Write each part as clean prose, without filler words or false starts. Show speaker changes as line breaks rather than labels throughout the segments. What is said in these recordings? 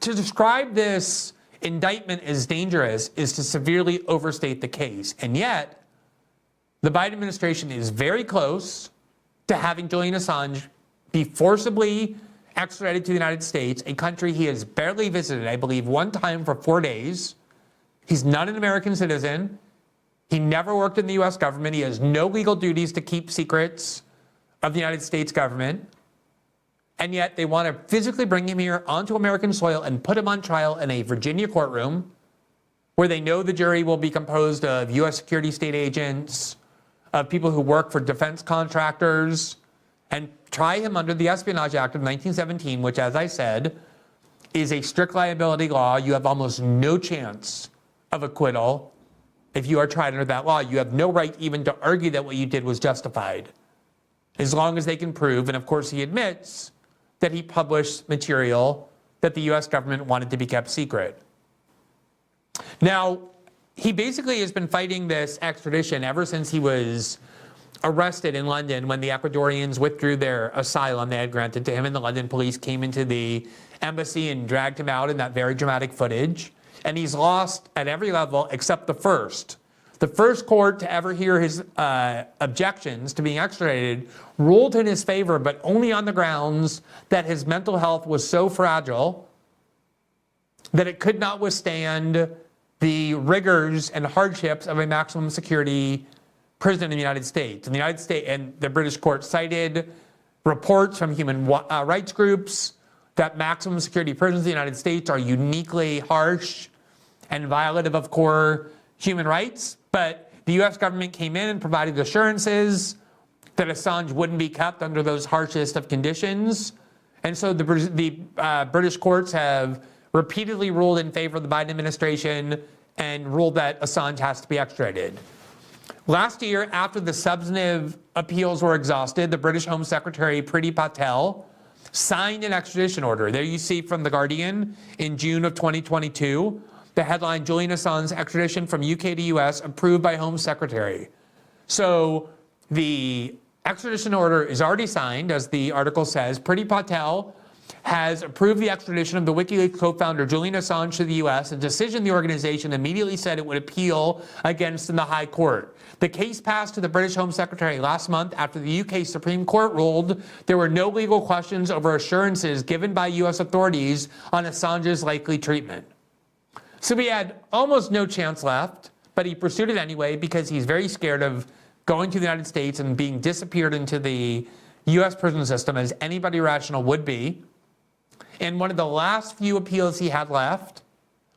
To describe this indictment as dangerous is to severely overstate the case. And yet, the Biden administration is very close to having Julian Assange be forcibly extradited to the United States, a country he has barely visited, I believe, one time for 4 days. He's not an American citizen. He never worked in the U.S. government. He has no legal duties to keep secrets of the United States government. And yet they want to physically bring him here onto American soil and put him on trial in a Virginia courtroom where they know the jury will be composed of U.S. security state agents, of people who work for defense contractors, and try him under the Espionage Act of 1917, which, as I said, is a strict liability law. You have almost no chance of acquittal if you are tried under that law. You have no right even to argue that what you did was justified, as long as they can prove, and of course he admits, that he published material that the U.S. government wanted to be kept secret. Now, he basically has been fighting this extradition ever since he was arrested in London when the Ecuadorians withdrew their asylum they had granted to him, and the London police came into the embassy and dragged him out in that very dramatic footage. And he's lost at every level except the first. The first court to ever hear his objections to being extradited ruled in his favor, but only on the grounds that his mental health was so fragile that it could not withstand the rigors and hardships of a maximum security prison in the United States. And the United States and the British court cited reports from human rights groups that maximum security prisons in the United States are uniquely harsh and violative of core human rights. But the U.S. government came in and provided assurances that Assange wouldn't be kept under those harshest of conditions. And so the British courts have repeatedly ruled in favor of the Biden administration and ruled that Assange has to be extradited. Last year, after the substantive appeals were exhausted, the British Home Secretary Priti Patel signed an extradition order. There you see from The Guardian in June of 2022, the headline, Julian Assange extradition from UK to US approved by Home Secretary. So the extradition order is already signed, as the article says. Priti Patel has approved the extradition of the WikiLeaks co-founder Julian Assange to the US, a decision the organization immediately said it would appeal against in the High Court. The case passed to the British Home Secretary last month after the UK Supreme Court ruled there were no legal questions over assurances given by US authorities on Assange's likely treatment. So he had almost no chance left, but he pursued it anyway because he's very scared of going to the United States and being disappeared into the US prison system, as anybody rational would be. And one of the last few appeals he had left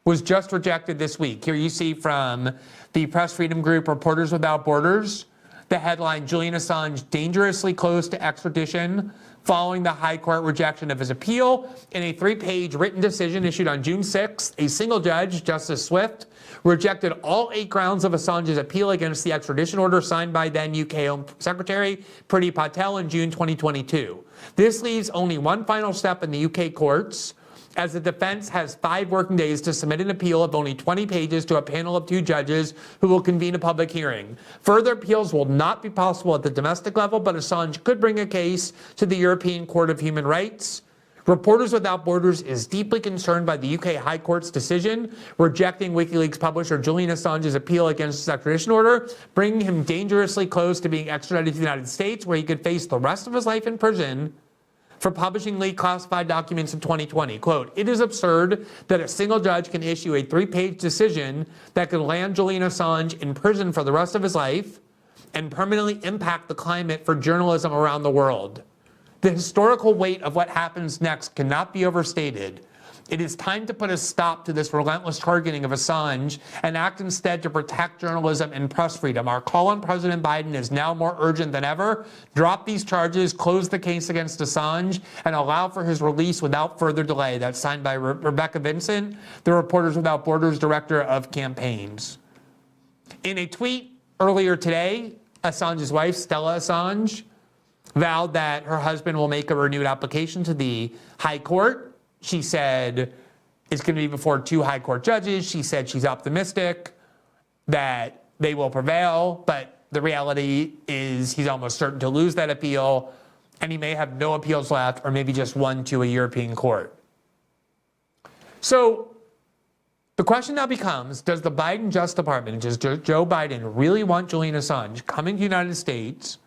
was just rejected this week. Here you see from the press freedom group Reporters Without Borders, the headline, Julian Assange dangerously close to extradition following the High Court rejection of his appeal. In a 3-page written decision issued on June 6th, a single judge, Justice Swift, rejected all 8 grounds of Assange's appeal against the extradition order signed by then UK Home Secretary Priti Patel in June 2022. This leaves only one final step in the UK courts, as the defense has 5 working days to submit an appeal of only 20 pages to a panel of 2 judges who will convene a public hearing. Further appeals will not be possible at the domestic level, but Assange could bring a case to the European Court of Human Rights. Reporters Without Borders is deeply concerned by the UK High Court's decision rejecting WikiLeaks publisher Julian Assange's appeal against his extradition order, bringing him dangerously close to being extradited to the United States, where he could face the rest of his life in prison for publishing leaked classified documents in 2020. Quote, it is absurd that a single judge can issue a 3-page decision that could land Julian Assange in prison for the rest of his life and permanently impact the climate for journalism around the world. The historical weight of what happens next cannot be overstated. It is time to put a stop to this relentless targeting of Assange and act instead to protect journalism and press freedom. Our call on President Biden is now more urgent than ever. Drop these charges, close the case against Assange, and allow for his release without further delay. That's signed by Rebecca Vincent, the Reporters Without Borders Director of Campaigns. In a tweet earlier today, Assange's wife, Stella Assange, vowed that her husband will make a renewed application to the High Court. She said it's going to be before 2 High Court judges. She said she's optimistic that they will prevail, but the reality is he's almost certain to lose that appeal, and he may have no appeals left, or maybe just one to a European court. So the question now becomes, does the Biden Justice Department, does Joe Biden really want Julian Assange coming to the United States,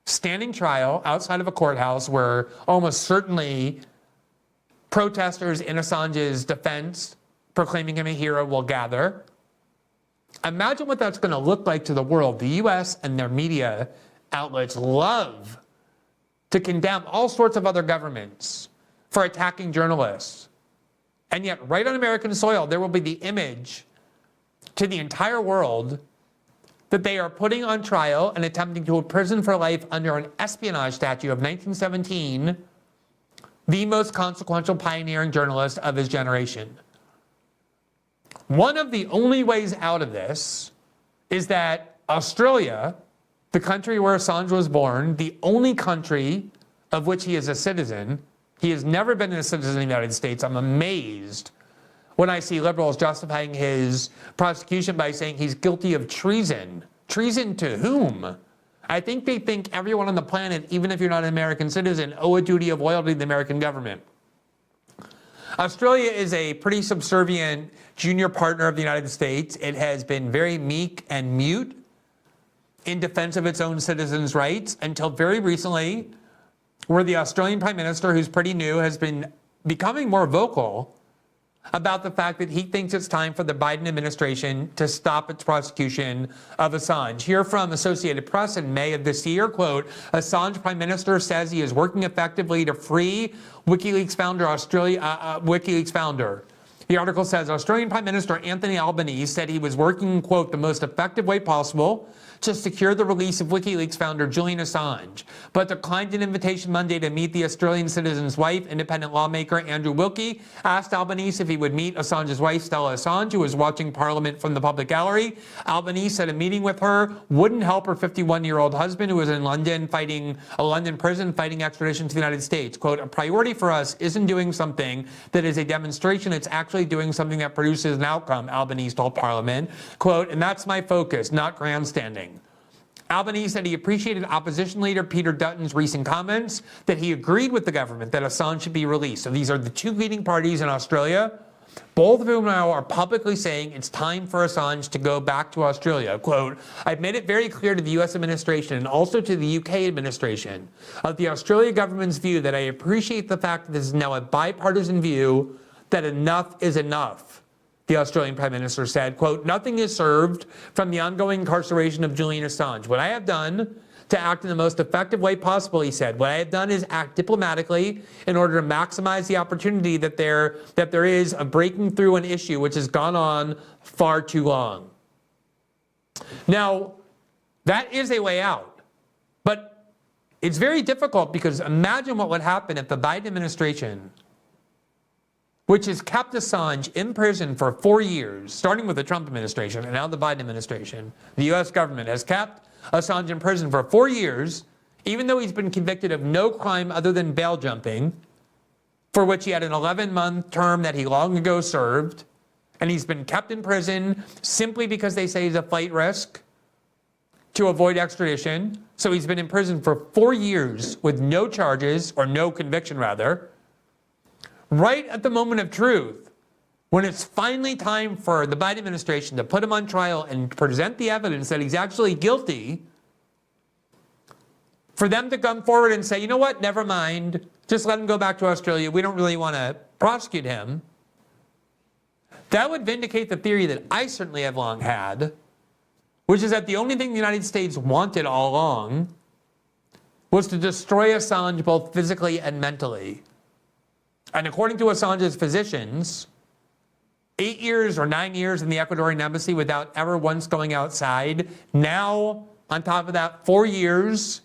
standing trial outside of a courthouse where almost certainly protesters in Assange's defense, proclaiming him a hero, will gather? Imagine what that's going to look like to the world. The U.S. and their media outlets love to condemn all sorts of other governments for attacking journalists. And yet, right on American soil, there will be the image to the entire world that they are putting on trial and attempting to imprison for life under an espionage statute of 1917, the most consequential pioneering journalist of his generation. One of the only ways out of this is that Australia, the country where Assange was born, the only country of which he is a citizen, he has never been a citizen of the United States. I'm amazed when I see liberals justifying his prosecution by saying he's guilty of treason. Treason to whom? I think they think everyone on the planet, even if you're not an American citizen, owe a duty of loyalty to the American government. Australia is a pretty subservient junior partner of the United States. It has been very meek and mute in defense of its own citizens' rights until very recently, where the Australian Prime Minister, who's pretty new, has been becoming more vocal about the fact that he thinks it's time for the Biden administration to stop its prosecution of Assange. Here from Associated Press in May of this year, quote, Assange Prime Minister says he is working effectively to free WikiLeaks founder. The article says Australian Prime Minister Anthony Albanese said he was working, quote, the most effective way possible to secure the release of WikiLeaks founder Julian Assange, but declined an invitation Monday to meet the Australian citizen's wife. Independent lawmaker Andrew Wilkie asked Albanese if he would meet Assange's wife, Stella Assange, who was watching Parliament from the public gallery. Albanese said a meeting with her wouldn't help her 51-year-old husband, who was in London fighting a London prison, fighting extradition to the United States. Quote, a priority for us isn't doing something that is a demonstration, it's actually doing something that produces an outcome, Albanese told Parliament. Quote, and that's my focus, not grandstanding. Albanese said he appreciated opposition leader Peter Dutton's recent comments that he agreed with the government that Assange should be released. So these are the two leading parties in Australia, both of whom now are publicly saying it's time for Assange to go back to Australia. Quote, I've made it very clear to the US administration and also to the UK administration of the Australia government's view that I appreciate the fact that this is now a bipartisan view that enough is enough. The Australian Prime Minister said, quote, nothing is served from the ongoing incarceration of Julian Assange. What I have done to act in the most effective way possible, he said, what I have done is act diplomatically in order to maximize the opportunity that there is of breaking through an issue which has gone on far too long. Now, that is a way out. But it's very difficult because imagine what would happen if the Biden administration, which has kept Assange in prison for 4 years, starting with the Trump administration and now the Biden administration, the U.S. government has kept Assange in prison for 4 years, even though he's been convicted of no crime other than bail jumping, for which he had an 11-month term that he long ago served, and he's been kept in prison simply because they say he's a flight risk to avoid extradition. So he's been in prison for 4 years with no charges, or no conviction rather. Right at the moment of truth, when it's finally time for the Biden administration to put him on trial and present the evidence that he's actually guilty, for them to come forward and say, you know what, never mind, just let him go back to Australia, we don't really want to prosecute him, that would vindicate the theory that I certainly have long had, which is that the only thing the United States wanted all along was to destroy Assange both physically and mentally. And according to Assange's physicians, 8 years or 9 years in the Ecuadorian embassy without ever once going outside. Now, on top of that, 4 years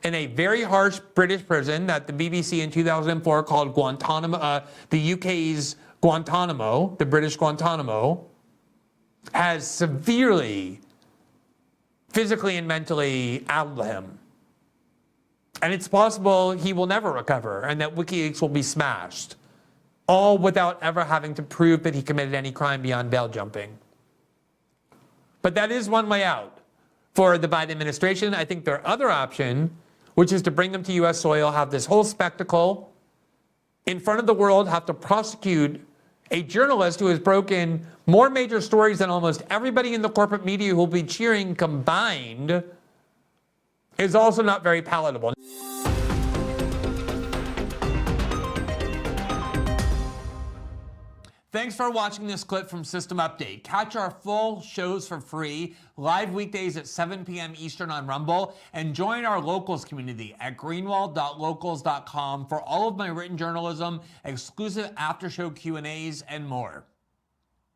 in a very harsh British prison that the BBC in 2004 called Guantanamo, the UK's Guantanamo, the British Guantanamo, has severely, physically and mentally addled him. And it's possible he will never recover and that WikiLeaks will be smashed, all without ever having to prove that he committed any crime beyond bail jumping. But that is one way out for the Biden administration. I think their other option, which is to bring them to U.S. soil, have this whole spectacle in front of the world, have to prosecute a journalist who has broken more major stories than almost everybody in the corporate media who will be cheering combined, is also not very palatable. Thanks for watching this clip from System Update. Catch our full shows for free, live weekdays at 7 p.m. Eastern on Rumble, and join our locals community at greenwald.locals.com for all of my written journalism, exclusive after-show Q&As, and more.